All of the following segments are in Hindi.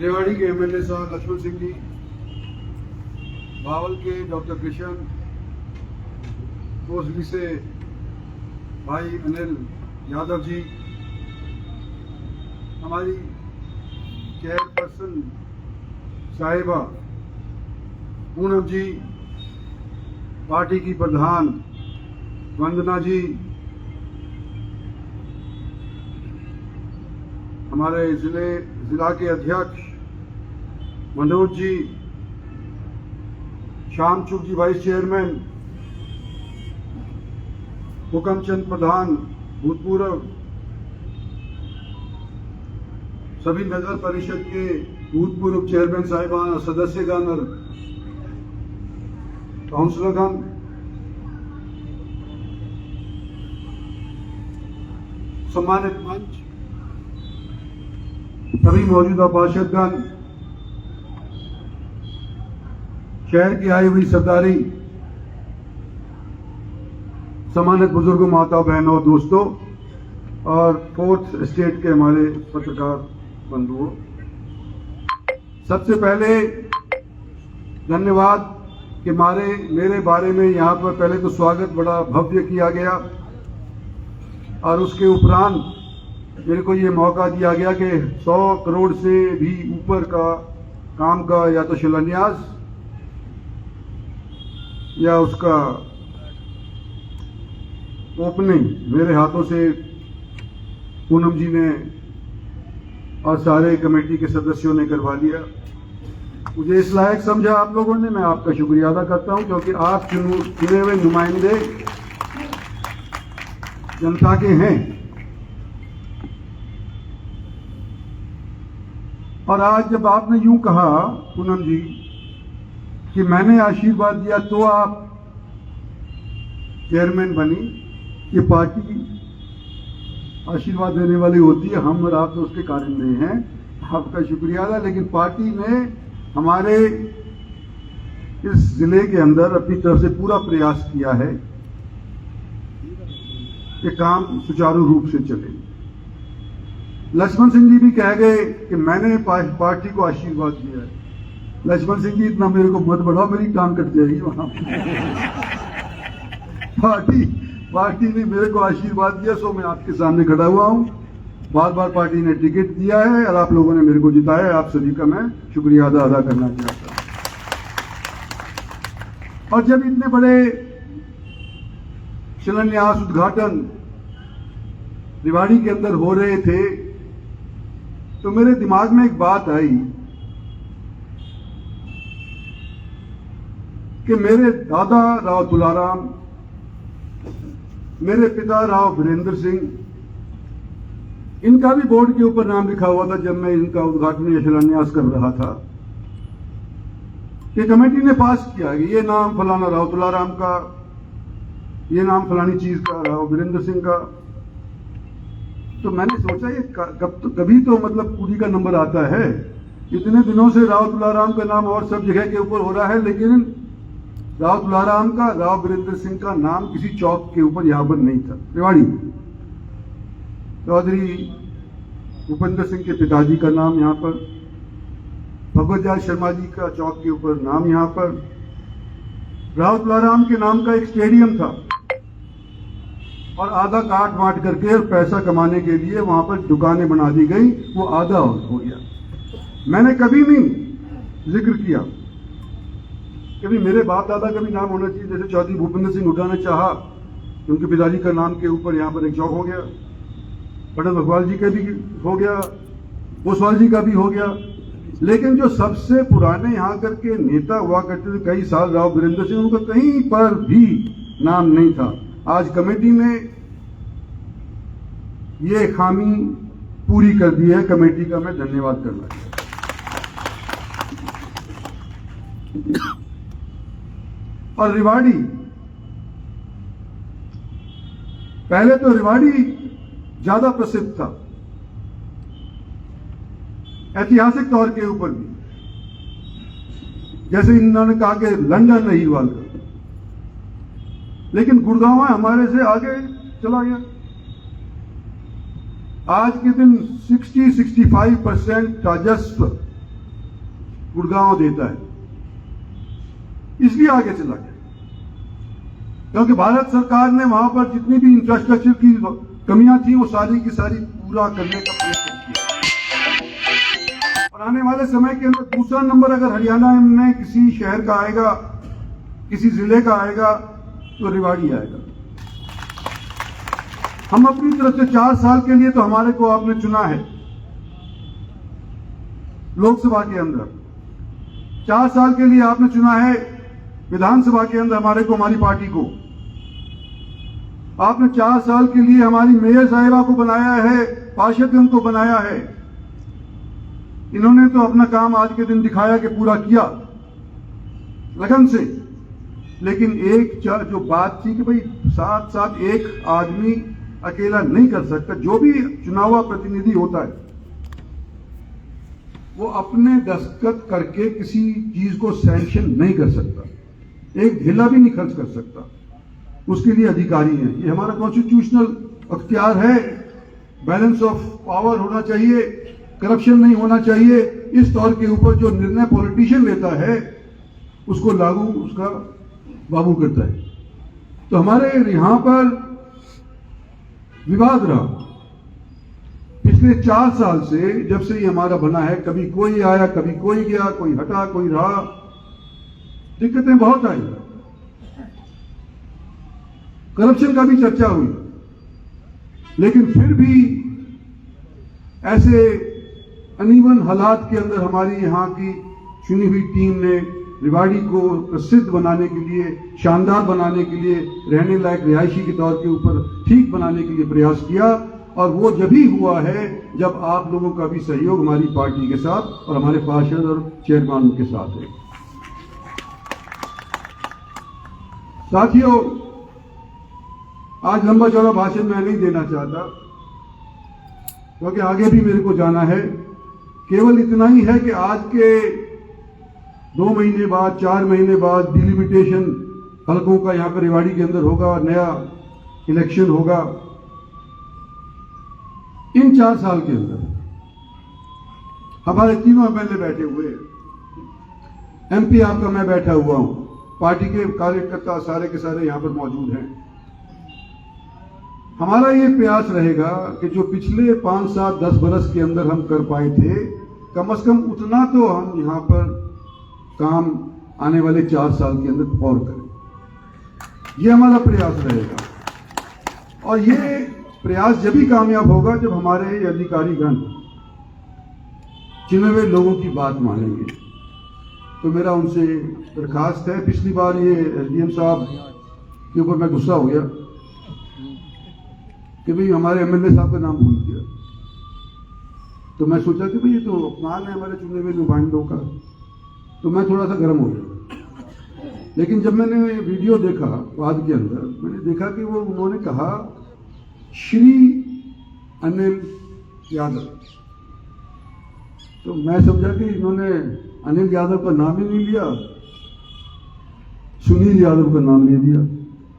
रेवाड़ी के एमएलए साहब लक्ष्मण सिंह जी, भावल के डॉक्टर कृष्ण, कोसली से भाई अनिल यादव जी, हमारी चेयरपर्सन साहिबा पूनम जी, पार्टी की प्रधान वंदना जी, हमारे जिला के अध्यक्ष मनोज जी, श्यामचूक जी वाइस चेयरमैन, हुकमचंद प्रधान भूतपूर्व, सभी नगर परिषद के भूतपूर्व चेयरमैन साहिबान, सदस्यगण और काउंसिलरगण, सम्मानित मंच, सभी मौजूदा पार्षदगण, शहर की आई हुई सरदारी, सम्मानित बुजुर्गों, माताओं, बहनों, दोस्तों और फोर्थ स्टेट के हमारे पत्रकार बंधुओं, सबसे पहले धन्यवाद कि मेरे बारे में यहाँ पर पहले तो स्वागत बड़ा भव्य किया गया और उसके उपरांत मेरे को ये मौका दिया गया कि 100 करोड़ से भी ऊपर का काम का या तो शिलान्यास या उसका ओपनिंग मेरे हाथों से पूनम जी ने और सारे कमेटी के सदस्यों ने करवा लिया। मुझे इस लायक समझा आप लोगों ने, मैं आपका शुक्रिया अदा करता हूं क्योंकि आप चुने हुए नुमाइंदे जनता के हैं। और आज जब आपने यूं कहा पूनम जी कि मैंने आशीर्वाद दिया तो आप चेयरमैन बनी, ये पार्टी आशीर्वाद देने वाली होती है, हम और आप तो उसके कारिंदे हैं, आपका शुक्रिया अदा। लेकिन पार्टी ने हमारे इस जिले के अंदर अपनी तरफ से पूरा प्रयास किया है कि काम सुचारू रूप से चले। लक्ष्मण सिंह जी भी कह गए कि मैंने पार्टी को आशीर्वाद दिया है। लक्ष्मण सिंह जी इतना मेरे को मत बढ़ाओ, मेरी टांग कट जाएगी वहां। पार्टी ने मेरे को आशीर्वाद दिया, सो मैं आपके सामने खड़ा हुआ हूं। बार बार पार्टी ने टिकट दिया है और आप लोगों ने मेरे को जिताया है, आप सभी का मैं शुक्रिया अदा करना चाहता हूं। और जब इतने बड़े शिलान्यास उद्घाटन रेवाड़ी के अंदर हो रहे थे तो मेरे दिमाग में एक बात आई कि मेरे दादा राव तुलाराम, मेरे पिता राव वीरेंद्र सिंह, इनका भी बोर्ड के ऊपर नाम लिखा हुआ था जब मैं इनका उद्घाटन या शिलान्यास कर रहा था। ये कमेटी ने पास किया कि ये नाम फलाना राव तुलाराम का, ये नाम फलानी चीज का राव वीरेंद्र सिंह का। तो मैंने सोचा ये कभी तो मतलब पूरी का नंबर आता है। इतने दिनों से राव तुलाराम का नाम और सब जगह के ऊपर हो रहा है, लेकिन राव तुलाराम का, राव वीरेंद्र सिंह का नाम किसी चौक के ऊपर यहां पर नहीं था। रेवाड़ी चौधरी भूपेंद्र सिंह के पिताजी का नाम यहाँ पर, भगवत जाल शर्मा जी का चौक के ऊपर नाम यहाँ पर, राव तुलाराम के नाम का एक स्टेडियम था और आधा काट वाट करके और पैसा कमाने के लिए वहां पर दुकानें बना दी गई, वो आधा हो गया। मैंने कभी नहीं जिक्र किया, कभी मेरे बाप दादा का भी नाम होना चाहिए। जैसे चौधरी भूपेंद्र सिंह उठाना चाहा, उनके पिताजी का नाम के ऊपर यहाँ पर एक चौक हो गया, पंडित भगवाल जी का भी हो गया, ओसवाल जी का भी हो गया। लेकिन जो सबसे पुराने यहाँ करके नेता हुआ करते थे कई साल, राव वीरेंद्र सिंह, उनका कहीं पर भी नाम नहीं था। आज कमेटी ने ये खामी पूरी कर दी है, कमेटी का मैं धन्यवाद करना चाहता हूं। और रेवाड़ी, पहले तो रेवाड़ी ज्यादा प्रसिद्ध था ऐतिहासिक तौर के ऊपर भी, जैसे इन्होंने कहा कि लंदन नहीं हुआ, लेकिन गुड़गांव हमारे से आगे चला गया। आज के दिन 60-65% राजस्व गुड़गांव देता है, इसलिए आगे चला गया क्योंकि भारत सरकार ने वहां पर जितनी भी इंफ्रास्ट्रक्चर की कमियां थी वो सारी की सारी पूरा करने का प्रयत्न किया। और आने वाले समय के अंदर दूसरा नंबर अगर हरियाणा में किसी शहर का आएगा, किसी जिले का आएगा, तो रेवाड़ी आएगा। हम अपनी तरफ से 4 साल के लिए तो हमारे को आपने चुना है लोकसभा के अंदर, 4 साल के लिए आपने चुना है विधानसभा के अंदर हमारे को, हमारी पार्टी को। आपने 4 साल के लिए हमारी मेयर साहिबा को बनाया है, पार्षदगण को बनाया है। इन्होंने तो अपना काम आज के दिन दिखाया कि पूरा किया लगन से। लेकिन एक जो बात थी कि भाई साथ साथ एक आदमी अकेला नहीं कर सकता, जो भी चुनाव प्रतिनिधि होता है वो अपने दस्तखत करके किसी चीज को सैंक्शन नहीं कर सकता, एक ढिला भी नहीं खर्च कर सकता, उसके लिए अधिकारी हैं। ये हमारा कॉन्स्टिट्यूशनल अख्तियार है। बैलेंस ऑफ पावर होना चाहिए, करप्शन नहीं होना चाहिए। इस तौर के ऊपर जो निर्णय पॉलिटिशियन लेता है उसको लागू उसका बाबू करता है। तो हमारे यहां पर विवाद रहा पिछले 4 साल से, जब से ये हमारा बना है। कभी कोई आया, कभी कोई गया, कोई हटा, कोई रहा, दिक्कतें बहुत आई। करप्शन का भी चर्चा हुई, लेकिन फिर भी ऐसे अनइवन हालात के अंदर हमारी यहाँ की चुनी हुई टीम ने रेवाड़ी को प्रसिद्ध बनाने के लिए, शानदार बनाने के लिए, रहने लायक रिहायशी के तौर के ऊपर ठीक बनाने के लिए प्रयास किया। और वो जब ही हुआ है जब आप लोगों का भी सहयोग हमारी पार्टी के साथ और हमारे पार्षद और चेयरमैन के साथ है। साथियों, आज लंबा चौड़ा भाषण मैं नहीं देना चाहता क्योंकि आगे भी मेरे को जाना है। केवल इतना ही है कि आज के 2 महीने बाद, 4 महीने बाद डिलिमिटेशन हलकों का यहाँ पर रेवाड़ी के अंदर होगा, नया इलेक्शन होगा। इन 4 साल के अंदर हमारे तीनों एमएलए बैठे हुए हैं, एमपी आपका मैं बैठा हुआ हूं, पार्टी के कार्यकर्ता सारे के सारे यहां पर मौजूद हैं। हमारा ये प्रयास रहेगा कि जो पिछले 5, 7, 10 बरस के अंदर हम कर पाए थे, कम से कम उतना तो हम यहां पर काम आने वाले 4 साल के अंदर और करें। ये हमारा प्रयास रहेगा। और ये प्रयास जब भी कामयाब होगा जब हमारे अधिकारीगण चुने हुए लोगों की बात मानेंगे। तो मेरा उनसे दरखास्त है, पिछली बार ये एसडीएम साहब के ऊपर मैं गुस्सा हो गया कि भाई हमारे एमएलए साहब का नाम भूल गया। तो मैं सोचा कि भाई ये तो अपमान है हमारे चुने हुए नुमाइंदों का, तो मैं थोड़ा सा गर्म हो गया। लेकिन जब मैंने वीडियो देखा बाद के अंदर, मैंने देखा कि वो उन्होंने कहा श्री अनिल यादव, तो मैं समझा कि इन्होंने अनिल यादव का नाम ही नहीं लिया, सुनील यादव का नाम ले लिया,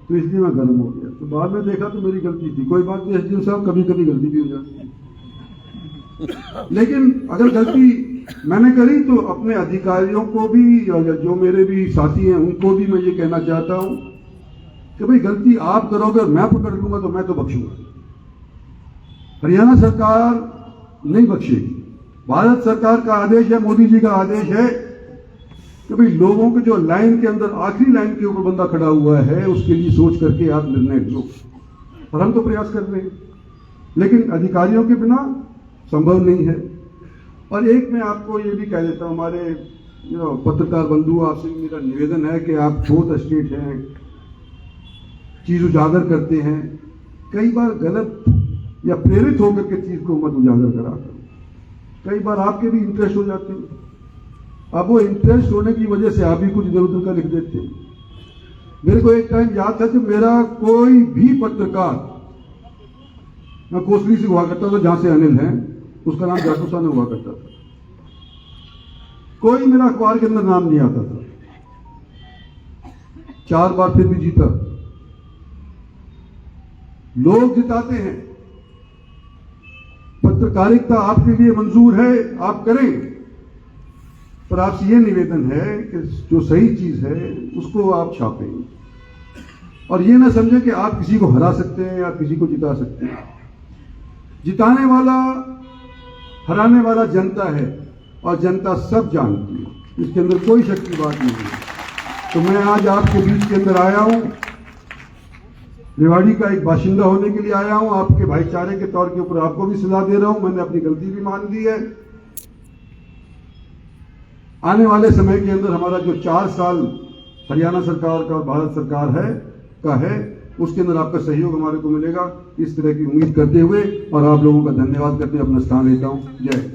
तो इसलिए मैं गर्म हो गया। तो बाद में देखा तो मेरी गलती थी। कोई बात नहीं, एसडीएम साहब कभी कभी गलती भी हो जाती है, लेकिन अगर गलती मैंने करी तो अपने अधिकारियों को भी, जो मेरे भी साथी हैं उनको भी मैं ये कहना चाहता हूं कि भाई गलती आप करोगे और मैं पकड़ लूंगा तो मैं तो बख्शूंगा, हरियाणा सरकार नहीं बख्शेगी। भारत सरकार का आदेश है, मोदी जी का आदेश है कि भाई लोगों के जो लाइन के अंदर आखिरी लाइन के ऊपर बंदा खड़ा हुआ है उसके लिए सोच करके आप निर्णय लो। और हम तो प्रयास कर रहे हैं, लेकिन अधिकारियों के बिना संभव नहीं है। और एक मैं आपको ये भी कह देता हूं, हमारे पत्रकार बंधु, आपसे मेरा निवेदन है कि आप बहुत स्टेट हैं, चीज उजागर करते हैं, कई बार गलत या प्रेरित होकर के चीज को मत उजागर करा करो। कई बार आपके भी इंटरेस्ट हो जाते हैं, अब वो इंटरेस्ट होने की वजह से आप भी कुछ इधर उधर का लिख देते हैं। मेरे को एक टाइम याद था कि मेरा कोई भी पत्रकार, मैं कोसली से हुआ करता था जहां से अनिल है, उसका नाम जासूसा में हुआ करता था, कोई मेरा अखबार के अंदर नाम नहीं आता था। 4 बार फिर भी जीता। लोग जिताते हैं, पत्रकारिता आपके लिए मंजूर है, आप करें, पर आपसे ये निवेदन है कि जो सही चीज है उसको आप छापें, और ये ना समझें कि आप किसी को हरा सकते हैं या किसी को जिता सकते हैं। जिताने वाला, हराने वाला जनता है, और जनता सब जानती है, इसके अंदर कोई शक की बात नहीं है। तो मैं आज आपके बीच के अंदर आया हूं, रेवाड़ी का एक बाशिंदा होने के लिए आया हूं, आपके भाईचारे के तौर के ऊपर आपको भी सलाह दे रहा हूं। मैंने अपनी गलती भी मान ली है। आने वाले समय के अंदर हमारा जो 4 साल हरियाणा सरकार का और भारत सरकार है उसके अंदर आपका सहयोग हमारे को मिलेगा, इस तरह की उम्मीद करते हुए और आप लोगों का धन्यवाद करते हुए अपना स्थान लेता हूं। जय।